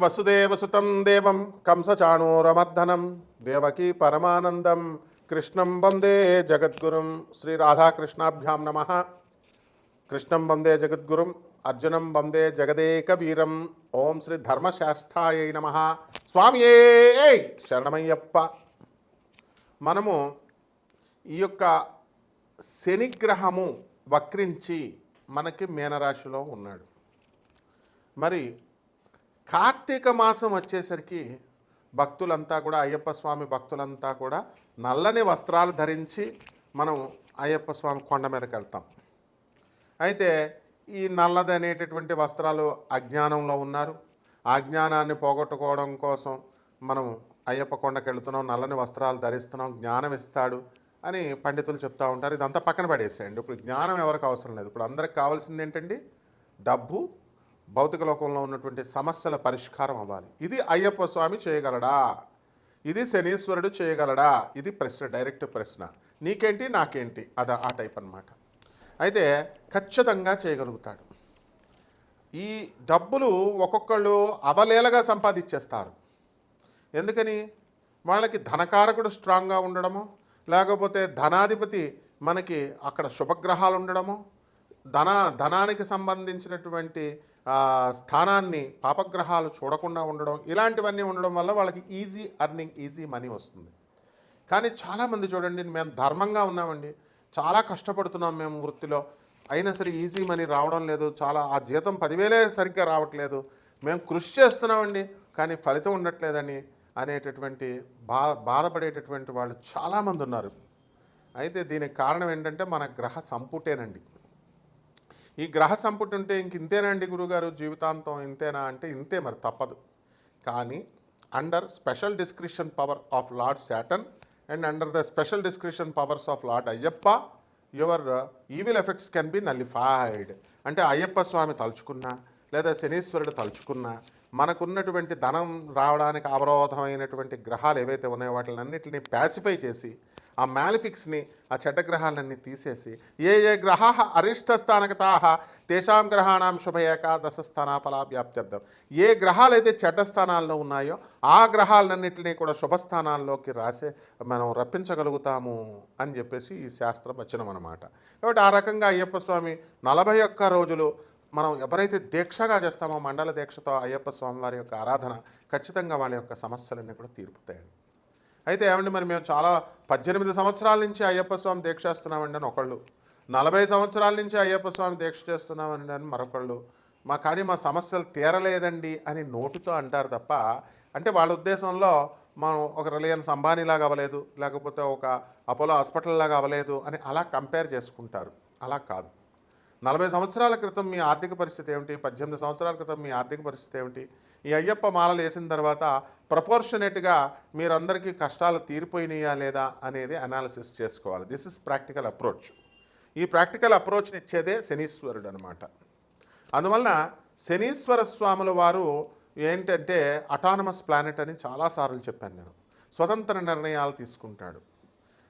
వసుదేవసుతం దేవం కంసచాణూరమర్దనం దేవకీ పరమానందం కృష్ణం వందే జగద్గురుం. శ్రీ రాధాకృష్ణాభ్యాం నమ. కృష్ణం వందే జగద్గురుం, అర్జునం వందే జగదేక వీరం. ఓం శ్రీ ధర్మశాస్త్రాయ నమ. స్వామియే శరణమయ్యప్ప. మనము ఈ యొక్క శనిగ్రహము వక్రించి మనకి మీనరాశిలో ఉన్నాడు. మరి కార్తీక మాసం వచ్చేసరికి భక్తులంతా కూడా, అయ్యప్ప స్వామి భక్తులంతా కూడా నల్లని వస్త్రాలు ధరించి మనం అయ్యప్ప స్వామి కొండ మీదకి వెళ్తాం. అయితే ఈ నల్లది అనేటటువంటి వస్త్రాలు అజ్ఞానంలో ఉన్నారు. ఆ అజ్ఞానాన్ని పోగొట్టుకోవడం కోసం మనం అయ్యప్ప కొండకి వెళుతున్నాం, నల్లని వస్త్రాలు ధరిస్తున్నాం, జ్ఞానం ఇస్తాడు అని పండితులు చెప్తూ ఉంటారు. ఇదంతా పక్కన పడేసేయండి. ఇప్పుడు జ్ఞానం ఎవరికి అవసరం లేదు. ఇప్పుడు అందరికి కావాల్సింది ఏంటండి? డబ్బు, భౌతిక లోకంలో ఉన్నటువంటి సమస్యల పరిష్కారం అవ్వాలి. ఇది అయ్యప్ప స్వామి చేయగలడా? ఇది శనీశ్వరుడు చేయగలడా? ఇది ప్రశ్న, డైరెక్ట్ ప్రశ్న. నీకేంటి నాకేంటి, అది ఆ టైప్ అన్నమాట. అయితే ఖచ్చితంగా చేయగలుగుతాడు. ఈ డబ్బులు ఒక్కొక్కళ్ళు అవలేలగా సంపాదించేస్తారు. ఎందుకని? వాళ్ళకి ధనకారకుడు స్ట్రాంగ్గా ఉండడము, లేకపోతే ధనాధిపతి మనకి అక్కడ శుభగ్రహాలు ఉండడము, ధనానికి సంబంధించినటువంటి స్థానాన్ని పాపగ్రహాలు చూడకుండా ఉండడం, ఇలాంటివన్నీ ఉండడం వల్ల వాళ్ళకి ఈజీ ఎర్నింగ్, ఈజీ మనీ వస్తుంది. కానీ చాలామంది చూడండి, మేము ధర్మంగా ఉన్నామండి, చాలా కష్టపడుతున్నాం మేము వృత్తిలో, అయినా సరే ఈజీ మనీ రావడం లేదు, చాలా ఆ జీతం 10,000 సరిగ్గా రావట్లేదు, మేము కృషి చేస్తున్నామండి కానీ ఫలితం ఉండట్లేదని అనేటటువంటి బాధపడేటటువంటి వాళ్ళు చాలామంది ఉన్నారు. అయితే దీనికి కారణం ఏంటంటే మన గ్రహ సంపుటేనండి. ఈ గ్రహ సంపుటి ఉంటే ఇంక ఇంతేనండి గురుగారు జీవితాంతం ఇంతేనా అంటే ఇంతే, మరి తప్పదు. కానీ under special discretion power of lord Saturn and under the special discretion powers of lord Ayyappa, your evil effects can be nullified. అంటే అయ్యప్ప స్వామి తలుచుకున్నా లేదా శనీశ్వరుడు తలుచుకున్నా మనకున్నటువంటి ధనం రావడానికి అవరోధమైనటువంటి గ్రహాలు ఏవైతే ఉన్నాయో వాటిలన్నింటినీ ప్యాసిఫై చేసి ఆ మ్యాలిఫిక్స్ని, ఆ చెడ్డగ్రహాలన్నీ తీసేసి ఏ ఏ గ్రహా అరిష్టస్థానగతా తేషాం గ్రహాణం శుభ ఏకాదశ స్థాన ఫలాభ్యాప్త్యర్థం. ఏ గ్రహాలైతే చెడ్డ స్థానాల్లో ఉన్నాయో ఆ గ్రహాలన్నింటినీ కూడా శుభస్థానాల్లోకి మనం రప్పించగలుగుతాము అని చెప్పేసి ఈ శాస్త్ర వచనం అన్నమాట. కాబట్టి ఆ రకంగా అయ్యప్ప స్వామి 41 రోజులు మనం ఎవరైతే దీక్షగా చేస్తామో, మండల దీక్షతో అయ్యప్ప స్వామి వారి యొక్క ఆరాధన, ఖచ్చితంగా వాళ్ళ యొక్క సమస్యలన్నీ కూడా తీరుపుతాయండి. అయితే ఏమండి, మరి మేము చాలా 18 సంవత్సరాల నుంచి అయ్యప్ప స్వామి దీక్ష చేస్తున్నామండి అని ఒకళ్ళు, 40 సంవత్సరాల నుంచి అయ్యప్ప స్వామి దీక్ష చేస్తున్నామండి అని మరొకళ్ళు, కానీ మా సమస్యలు తీరలేదండి అని నోటితో అంటారు తప్ప, అంటే వాళ్ళ ఉద్దేశంలో మనం ఒక రిలయన్స్ అంబానీలాగా అవ్వలేదు, లేకపోతే ఒక అపోలో హాస్పిటల్ లాగా అవ్వలేదు అని అలా కంపేర్ చేసుకుంటారు. అలా కాదు. 40 సంవత్సరాల క్రితం మీ ఆర్థిక పరిస్థితి ఏమిటి, 18 సంవత్సరాల క్రితం మీ ఆర్థిక పరిస్థితి ఏమిటి, ఈ అయ్యప్ప మాలలు వేసిన తర్వాత ప్రపోర్షనేట్గా మీరందరికీ కష్టాలు తీరిపోయినాయా లేదా అనేది అనాలిసిస్ చేసుకోవాలి. This is practical approach. ఈ ప్రాక్టికల్ అప్రోచ్ని ఇచ్చేదే శనీశ్వరుడు అనమాట. అందువలన శనీశ్వర స్వాముల వారు ఏంటంటే అటానమస్ ప్లానెట్ అని చాలాసార్లు చెప్పాను నేను. స్వతంత్ర నిర్ణయాలు తీసుకుంటాడు.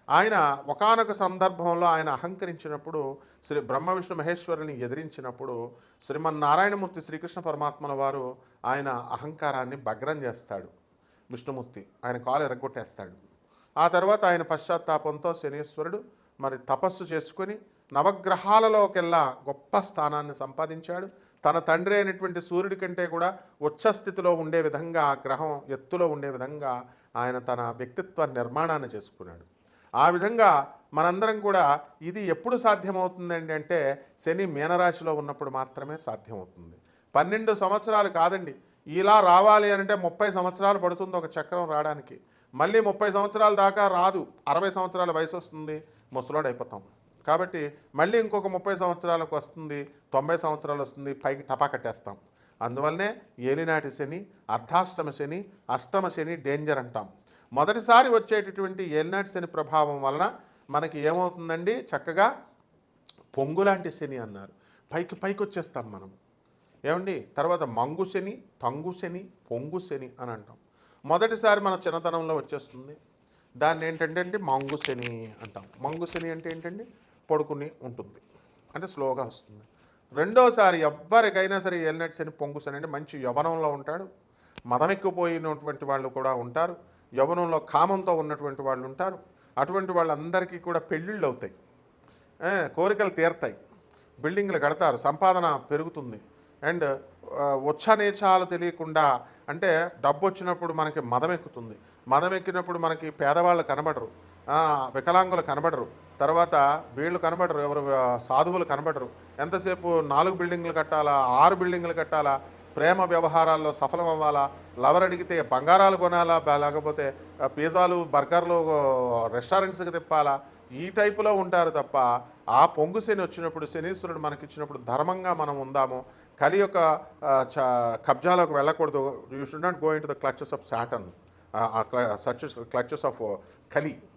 ఆయన ఒకానొక సందర్భంలో ఆయన అహంకరించినప్పుడు, శ్రీ బ్రహ్మ విష్ణు మహేశ్వరుని ఎదిరించినప్పుడు శ్రీమన్నారాయణమూర్తి శ్రీకృష్ణ పరమాత్మల వారు ఆయన అహంకారాన్ని భగ్నం చేస్తాడు. విష్ణుమూర్తి ఆయన కాలు ఎరగొట్టేస్తాడు. ఆ తర్వాత ఆయన పశ్చాత్తాపంతో శనీశ్వరుడు మరి తపస్సు చేసుకొని నవగ్రహాలలోకెల్లా గొప్ప స్థానాన్ని సంపాదించాడు. తన తండ్రి అయినటువంటి సూర్యుడి కంటే కూడా ఉచ్చస్థితిలో ఉండే విధంగా, ఆ గ్రహం ఎత్తులో ఉండే విధంగా ఆయన తన వ్యక్తిత్వ నిర్మాణాన్ని చేసుకున్నాడు. ఆ విధంగా మనందరం కూడా ఇది ఎప్పుడు సాధ్యమవుతుందండి అంటే శని మీనరాశిలో ఉన్నప్పుడు మాత్రమే సాధ్యమవుతుంది. 12 సంవత్సరాలు కాదండి, ఇలా రావాలి అంటే 30 సంవత్సరాలు పడుతుంది ఒక చక్రం రావడానికి. మళ్ళీ 30 సంవత్సరాల దాకా రాదు, 60 సంవత్సరాల వయసు వస్తుంది, ముసలోడైపోతాం. కాబట్టి మళ్ళీ ఇంకొక 30 సంవత్సరాలకు వస్తుంది, 90 సంవత్సరాలు వస్తుంది, పైకి టపా కట్టేస్తాం. అందువల్లనే ఏలినాటి శని, అర్ధాష్టమ శని, అష్టమ శని డేంజర్ అంటాం. మొదటిసారి వచ్చేటటువంటి ఏలినాటి శని ప్రభావం వలన మనకి ఏమవుతుందండి, చక్కగా పొంగులాంటి శని అన్నారు, పైకి వచ్చేస్తాం మనం. ఏమండి, తర్వాత మంగు శని, తంగు శని, పొంగు శని అని అంటాం. మొదటిసారి మన చిన్నతనంలో వచ్చేస్తుంది, దాన్ని ఏంటంటే మంగు శని అంటాం. మంగు శని అంటే ఏంటండి, పడుకుని ఉంటుంది, అంటే స్లోగా వస్తుంది. రెండోసారి ఎవ్వరికైనా సరే ఏలినాటి శని, పొంగు శని అంటే మంచి యవ్వనంలో ఉంటాడు, మదమెక్కిపోయినటువంటి వాళ్ళు కూడా ఉంటారు, యవ్వనంలో కామంతో ఉన్నటువంటి వాళ్ళు ఉంటారు. అటువంటి వాళ్ళందరికీ కూడా పెళ్ళిళ్ళు అవుతాయి, కోరికలు తీరతాయి, బిల్డింగ్లు కడతారు, సంపాదన పెరుగుతుంది. అండ్ ఉచ్చనీచాలు తెలియకుండా, అంటే డబ్బు వచ్చినప్పుడు మనకి మదం ఎక్కుతుంది. మదం ఎక్కినప్పుడు మనకి పేదవాళ్ళు కనబడరు, వికలాంగులు కనబడరు, తర్వాత వీళ్ళు కనబడరు, ఎవరు సాధువులు కనబడరు. ఎంతసేపు 4 బిల్డింగ్లు కట్టాలా, 6 బిల్డింగ్లు కట్టాలా, ప్రేమ వ్యవహారాల్లో సఫలం అవ్వాలా, లవర్ అడిగితే బంగారాలు కొనాలా, లేకపోతే పిజ్జాలు బర్గర్లు రెస్టారెంట్స్కి తిప్పాలా, ఈ టైపులో ఉంటారు తప్ప ఆ పొంగు శని వచ్చినప్పుడు, శనీశ్వరుడు మనకిచ్చినప్పుడు ధర్మంగా మనం ఉందాము, కలి యొక్క కబ్జాలోకి వెళ్ళకూడదు. You should not go into the clutches of Saturn, clutches of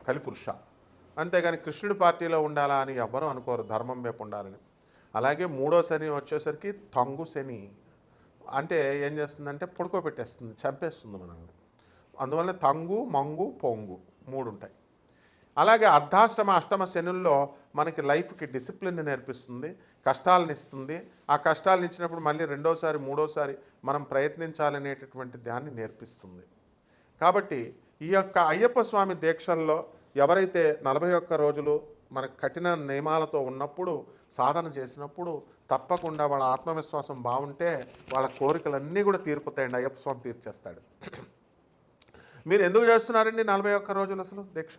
Kalipurusha. అంతేగాని కృష్ణుడి పార్టీలో ఉండాలా అని ఎవ్వరూ అనుకోరు, ధర్మం వైపు ఉండాలని. అలాగే 3వ శని వచ్చేసరికి తంగు శని, అంటే ఏం చేస్తుందంటే పడుకోబెట్టేస్తుంది, చంపేస్తుంది మనల్ని. అందువల్ల తంగు, మంగు, పొంగు 3 ఉంటాయి. అలాగే అర్ధాష్టమ అష్టమ శనుల్లో మనకి లైఫ్కి డిసిప్లిన్ నేర్పిస్తుంది, కష్టాలను ఇస్తుంది. ఆ కష్టాలను ఇచ్చినప్పుడు మళ్ళీ 2వసారి 3వసారి మనం ప్రయత్నించాలనేటటువంటి దాన్ని నేర్పిస్తుంది. కాబట్టి ఈ యొక్క అయ్యప్ప స్వామి దీక్షల్లో ఎవరైతే 41 రోజులు మన కఠిన నియమాలతో ఉన్నప్పుడు సాధన చేసినప్పుడు తప్పకుండా వాళ్ళ ఆత్మవిశ్వాసం బాగుంటే వాళ్ళ కోరికలన్నీ కూడా తీరిపోతాయండి, అయ్యప్ప స్వామి తీర్చేస్తాడు. మీరు ఎందుకు చేస్తున్నారండి 41 రోజులు అసలు దీక్ష?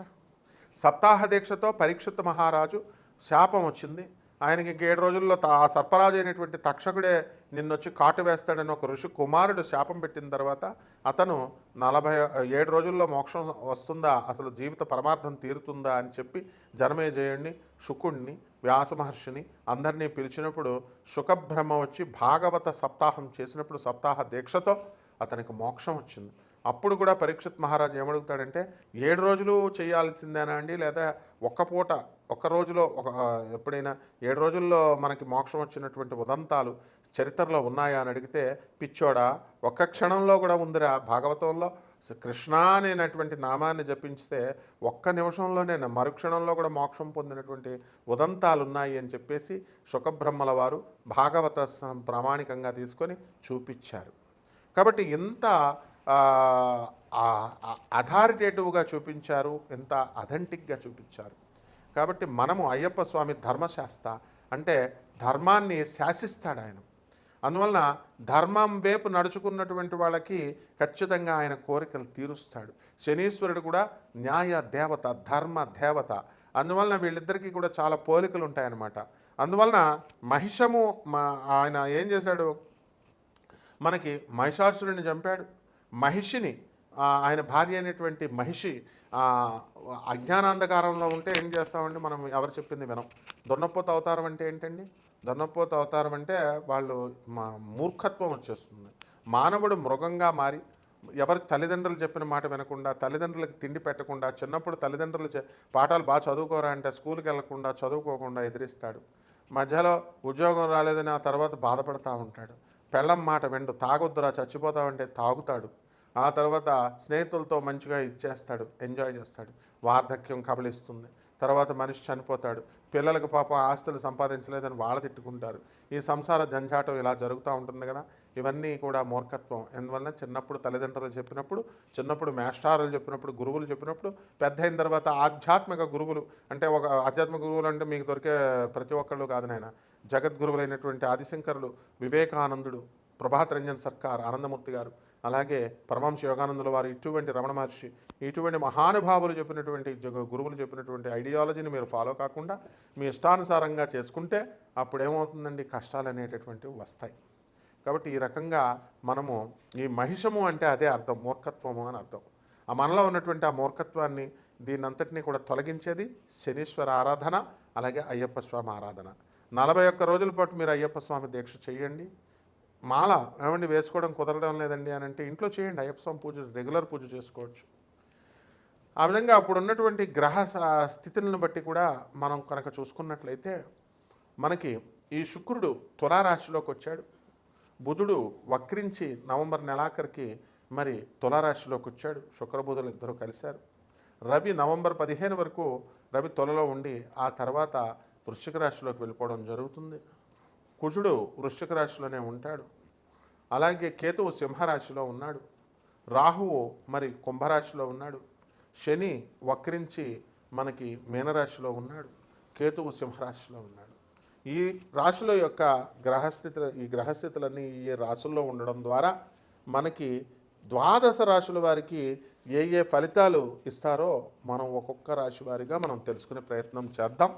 సప్తాహ దీక్షతో పరీక్షిత్ మహారాజు శాపం వచ్చింది ఆయనకి. 7 రోజుల్లో ఆ సర్పరాజు అయినటువంటి తక్షకుడే నిన్నొచ్చి కాటు వేస్తాడని ఒక ఋషి కుమారుడు శాపం పెట్టిన తర్వాత అతను 47 రోజుల్లో మోక్షం వస్తుందా, అసలు జీవిత పరమార్థం తీరుతుందా అని చెప్పి జనమేజయుడిని, శుకుడిని, వ్యాస మహర్షిని అందరినీ పిలిచినప్పుడు శుకబ్రహ్మ వచ్చి భాగవత సప్తాహం చేసినప్పుడు సప్తాహ దీక్షతో అతనికి మోక్షం వచ్చింది. అప్పుడు కూడా పరీక్షిత్ మహారాజు ఏమడుగుతాడంటే 7 రోజులు చేయాల్సిందేనా అండి, లేదా ఒక్క రోజులో ఎప్పుడైనా 7 రోజుల్లో మనకి మోక్షం వచ్చినటువంటి ఉదంతాలు చరిత్రలో ఉన్నాయా అని అడిగితే, పిచ్చోడా, ఒక్క క్షణంలో కూడా ఉందిరా భాగవతంలో, కృష్ణ అనేటువంటి నామాన్ని జపించితే ఒక్క నిమిషంలోనే మరుక్షణంలో కూడా మోక్షం పొందినటువంటి ఉదంతాలు ఉన్నాయి అని చెప్పేసి శుకబ్రహ్మల వారు భాగవత ప్రామాణికంగా తీసుకొని చూపించారు. కాబట్టి ఇంత అథారిటేటివ్గా చూపించారు, ఎంత అథెంటిక్గా చూపించారు. కాబట్టి మనము అయ్యప్ప స్వామి ధర్మశాస్త్ర, అంటే ధర్మాన్ని శాసిస్తాడు ఆయన. అందువలన ధర్మం వైపు నడుచుకున్నటువంటి వాళ్ళకి ఖచ్చితంగా ఆయన కోరికలు తీరుస్తాడు. శనీశ్వరుడు కూడా న్యాయ దేవత, ధర్మ దేవత. అందువలన వీళ్ళిద్దరికీ కూడా చాలా పోలికలు ఉంటాయన్నమాట. అందువలన మహిషము ఆయన ఏం చేశాడు, మనకి మహిషాసురుడిని చంపాడు. మహిషిని, ఆయన భార్య అయినటువంటి మహిషి అజ్ఞానాంధకారంలో ఉంటే ఏం చేస్తామండి మనం, ఎవరు చెప్పింది వినం. దొన్నపోత అవతారం అంటే ఏంటండి? దొన్నపోత అవతారం అంటే వాళ్ళు మూర్ఖత్వం వచ్చేస్తుంది. మానవుడు మృగంగా మారి ఎవరి తల్లిదండ్రులు చెప్పిన మాట వినకుండా, తల్లిదండ్రులకు తిండి పెట్టకుండా, చిన్నప్పుడు తల్లిదండ్రులు పాఠాలు బాగా చదువుకోరా అంటే స్కూల్కి వెళ్లకుండా, చదువుకోకుండా ఎదిరిస్తాడు. మధ్యలో ఉద్యోగం రాలేదని ఆ తర్వాత బాధపడుతూ ఉంటాడు. పెళ్ళం మాట వెండు, తాగొద్దురా చచ్చిపోతామంటే తాగుతాడు. ఆ తర్వాత స్నేహితులతో మంచిగా ఇచ్చేస్తాడు, ఎంజాయ్ చేస్తాడు. వార్ధక్యం కబలిస్తుంది, తర్వాత మనిషి చనిపోతాడు. పిల్లలకు పాపం ఆస్తులు సంపాదించలేదని వాళ్ళు తిట్టుకుంటారు. ఈ సంసార జంజాటం ఇలా జరుగుతూ ఉంటుంది కదా. ఇవన్నీ కూడా మూర్ఖత్వం. ఎందువల్ల చిన్నప్పుడు తల్లిదండ్రులు చెప్పినప్పుడు, చిన్నప్పుడు మేస్టారులు చెప్పినప్పుడు, గురువులు చెప్పినప్పుడు, పెద్ద అయిన తర్వాత ఆధ్యాత్మిక గురువులు, అంటే ఒక ఆధ్యాత్మిక గురువులు అంటే మీకు దొరికే ప్రతి ఒక్కళ్ళు కాదు నాయన. జగద్గురువులైనటువంటి ఆదిశంకరులు, వివేకానందుడు, ప్రభాత్ రంజన్ సర్కార్, ఆనందమూర్తి గారు, అలాగే పరమహంస యోగానందుల వారు, ఇటువంటి రమణ మహర్షి, ఇటువంటి మహానుభావులు చెప్పినటువంటి గురువులు చెప్పినటువంటి ఐడియాలజీని మీరు ఫాలో కాకుండా మీ ఇష్టానుసారంగా చేసుకుంటే అప్పుడు ఏమవుతుందండి, కష్టాలు అనేటటువంటివి వస్తాయి. కాబట్టి ఈ రకంగా మనము ఈ మహిషము అంటే అదే అర్థం, మూర్ఖత్వము అని అర్థం. ఆ మనలో ఉన్నటువంటి ఆ మూర్ఖత్వాన్ని, దీనంతటినీ కూడా తొలగించేది శనీశ్వర ఆరాధన, అలాగే అయ్యప్ప స్వామి ఆరాధన. 41 రోజుల పాటు మీరు అయ్యప్ప స్వామి దీక్ష చేయండి. మాల ఏమండి వేసుకోవడం కుదరడం లేదండి అని అంటే ఇంట్లో చేయండి, అయ్యప్ప స్వామి పూజ రెగ్యులర్ పూజ చేసుకోవచ్చు. ఆ విధంగా అప్పుడు ఉన్నటువంటి గ్రహ స్థితులను బట్టి కూడా మనం కనుక చూసుకున్నట్లయితే మనకి ఈ శుక్రుడు తులారాశిలోకి వచ్చాడు, బుధుడు వక్రించి నవంబర్ నెలాఖరికి మరి తులారాశిలోకి వచ్చాడు, శుక్రబుధులు ఇద్దరు కలిశారు. రవి నవంబర్ 15 వరకు రవి తులలో ఉండి ఆ తర్వాత వృశ్చిక రాశిలోకి వెళ్ళిపోవడం జరుగుతుంది. కుజుడు వృశ్చిక రాశిలోనే ఉంటాడు, అలాగే కేతువు సింహరాశిలో ఉన్నాడు. రాహువు మరి కుంభరాశిలో ఉన్నాడు, శని వక్రించి మనకి మీనరాశిలో ఉన్నాడు, కేతువు సింహరాశిలో ఉన్నాడు. ఈ రాశుల యొక్క గ్రహస్థితులన్నీ ఈ రాశుల్లో ఉండడం ద్వారా మనకి ద్వాదశ రాశుల వారికి ఏ ఏ ఫలితాలు ఇస్తారో మనం ఒక్కొక్క రాశి వారిగా మనం తెలుసుకునే ప్రయత్నం చేద్దాం.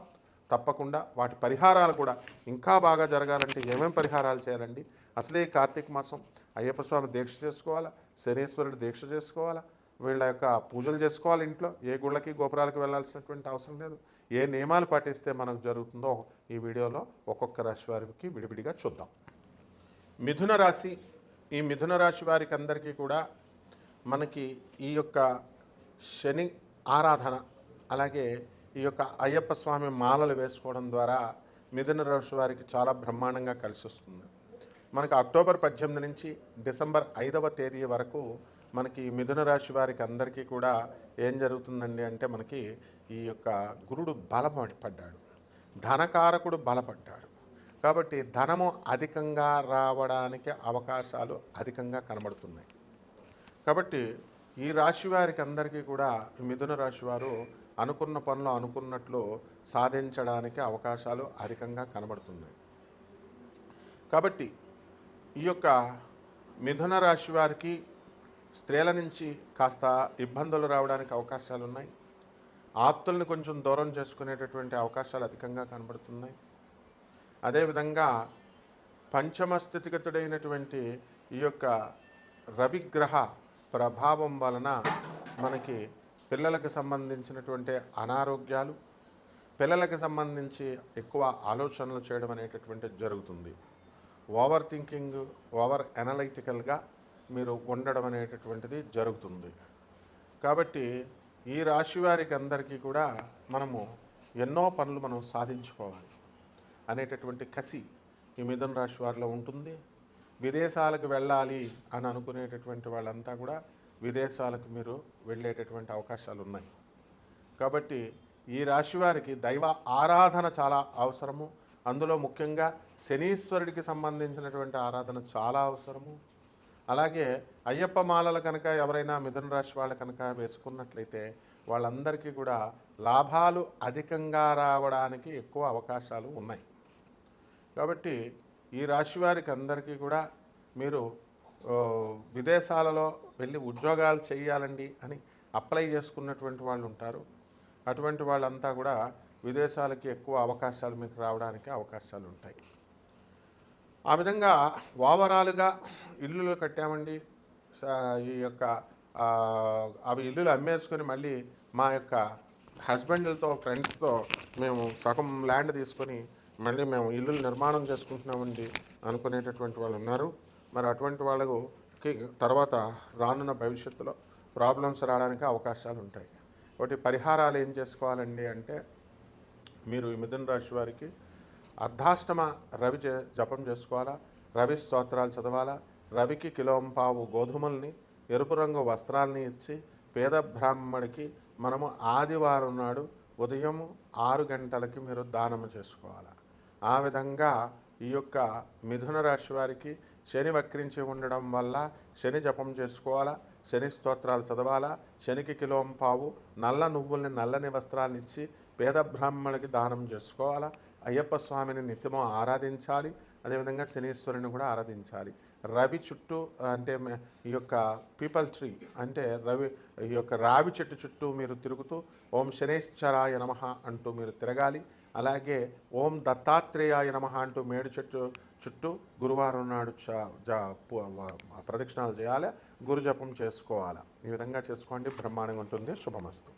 తప్పకుండా వాటి పరిహారాలు కూడా ఇంకా బాగా జరగాలంటే ఏమేమి పరిహారాలు చేయాలండి? అసలే కార్తీక మాసం, అయ్యప్ప స్వామి దీక్ష చేసుకోవాలా, శనీశ్వరుడు దీక్ష చేసుకోవాలా, వీళ్ళ యొక్క పూజలు చేసుకోవాలి. ఇంట్లో ఏ గుళ్ళకి గోపురాలకు వెళ్ళాల్సినటువంటి అవసరం లేదు. ఏ నియమాలు పాటిస్తే మనకు జరుగుతుందో ఈ వీడియోలో ఒక్కొక్క రాశి వారికి విడివిడిగా చూద్దాం. మిథున రాశి. ఈ మిథున రాశి వారికి అందరికీ కూడా మనకి ఈ యొక్క శని ఆరాధన, అలాగే ఈ యొక్క అయ్యప్ప స్వామి మాలలు వేసుకోవడం ద్వారా మిథున రాశి వారికి చాలా బ్రహ్మాండంగా కలిసి వస్తుంది. మనకు అక్టోబర్ 18 నుంచి డిసెంబర్ 5వ తేదీ వరకు మనకి మిథున రాశి వారికి అందరికీ కూడా ఏం జరుగుతుందండి అంటే మనకి ఈ యొక్క గురుడు బలపడ్డాడు, ధనకారకుడు బలపడ్డాడు. కాబట్టి ధనము అధికంగా రావడానికి అవకాశాలు అధికంగా కనబడుతున్నాయి. కాబట్టి ఈ రాశి వారికి అందరికీ కూడా మిథున రాశి వారు అనుకున్న పనులు అనుకున్నట్లు సాధించడానికి అవకాశాలు అధికంగా కనబడుతున్నాయి. కాబట్టి ఈ యొక్క మిథున రాశి వారికి స్త్రీల నుంచి కాస్త ఇబ్బందులు రావడానికి అవకాశాలు ఉన్నాయి. ఆప్తుల్ని కొంచెం దూరం చేసుకునేటటువంటి అవకాశాలు అధికంగా కనబడుతున్నాయి. అదేవిధంగా పంచమ స్థితిగతుడైనటువంటి ఈ యొక్క రవిగ్రహ ప్రభావం వలన మనకి పిల్లలకు సంబంధించినటువంటి అనారోగ్యాలు, పిల్లలకు సంబంధించి ఎక్కువ ఆలోచనలు చేయడం అనేటటువంటి జరుగుతుంది. ఓవర్ థింకింగ్, ఓవర్ అనలైటికల్గా మీరు ఉండడం అనేటటువంటిది జరుగుతుంది. కాబట్టి ఈ రాశి వారికి అందరికీ కూడా మనము ఎన్నో పనులు మనం సాధించుకోవాలి అనేటటువంటి కసి ఈ మిథున రాశి వారిలో ఉంటుంది. విదేశాలకు వెళ్ళాలి అని అనుకునేటటువంటి వాళ్ళంతా కూడా విదేశాలకు మీరు వెళ్ళేటటువంటి అవకాశాలు ఉన్నాయి. కాబట్టి ఈ రాశి వారికి దైవ ఆరాధన చాలా అవసరము. అందులో ముఖ్యంగా శనీశ్వరుడికి సంబంధించినటువంటి ఆరాధన చాలా అవసరము. అలాగే అయ్యప్ప మాలలు కనుక ఎవరైనా మిథున రాశి వాళ్ళు కనుక వేసుకున్నట్లయితే వాళ్ళందరికీ కూడా లాభాలు అధికంగా రావడానికి ఎక్కువ అవకాశాలు ఉన్నాయి. కాబట్టి ఈ రాశి వారికి అందరికీ కూడా మీరు విదేశాలలో వెళ్ళి ఉద్యోగాలు చేయాలండి అని అప్లై చేసుకున్నటువంటి వాళ్ళు ఉంటారు. అటువంటి వాళ్ళంతా కూడా విదేశాలకి ఎక్కువ అవకాశాలు మీకు రావడానికి అవకాశాలు ఉంటాయి. ఆ విధంగా ఓవరాల్గా ఇల్లులు కట్టామండి, ఈ యొక్క అవి ఇల్లులు అమ్మేసుకొని మళ్ళీ మా యొక్క హస్బెండ్లతో ఫ్రెండ్స్తో మేము సగం ల్యాండ్ తీసుకొని మళ్ళీ మేము ఇల్లులు నిర్మాణం చేసుకుంటున్నామండి అనుకునేటటువంటి వాళ్ళు ఉన్నారు. మరి అటువంటి వాళ్ళకు తర్వాత రానున్న భవిష్యత్తులో ప్రాబ్లమ్స్ రావడానికి అవకాశాలు ఉంటాయి. కాబట్టి పరిహారాలు ఏం చేసుకోవాలండి అంటే మీరు ఈ మిథున రాశి వారికి అర్ధాష్టమ రవి జపం చేసుకోవాలా, రవి స్తోత్రాలు చదవాలా, రవికి కిలోంపావు గోధుమల్ని ఎరుపు రంగు వస్త్రాలని ఇచ్చి పేద బ్రాహ్మడికి మనము ఆదివారం నాడు ఉదయం 6 గంటలకి మీరు దానము చేసుకోవాలి. ఆ విధంగా ఈ యొక్క మిథున రాశి వారికి శని వక్రించి ఉండడం వల్ల శని జపం చేసుకోవాలా, శని స్తోత్రాలు చదవాలా, శనికి కిలోంపావు నల్ల నువ్వుల్ని నల్లని వస్త్రాలను ఇచ్చి పేద బ్రాహ్మణుడికి దానం చేసుకోవాలా, అయ్యప్ప స్వామిని నిత్యము ఆరాధించాలి, అదేవిధంగా శనీశ్వరుని కూడా ఆరాధించాలి. రవి చుట్టూ అంటే ఈ యొక్క పీపల్ ట్రీ అంటే ఈ యొక్క రావి చెట్టు చుట్టూ మీరు తిరుగుతూ ఓం శనేశ్వరాయ నమః అంటూ మీరు తిరగాలి. అలాగే ఓం దత్తాత్రేయాయ నమః అంటూ మేడు చెట్టు చుట్టూ గురువారం నాడు ప్రదక్షిణాలు చేయాలి, గురు జపం చేసుకోవాలి. ఈ విధంగా చేసుకోండి, బ్రహ్మాండంగా ఉంటుంది. శుభమస్తు.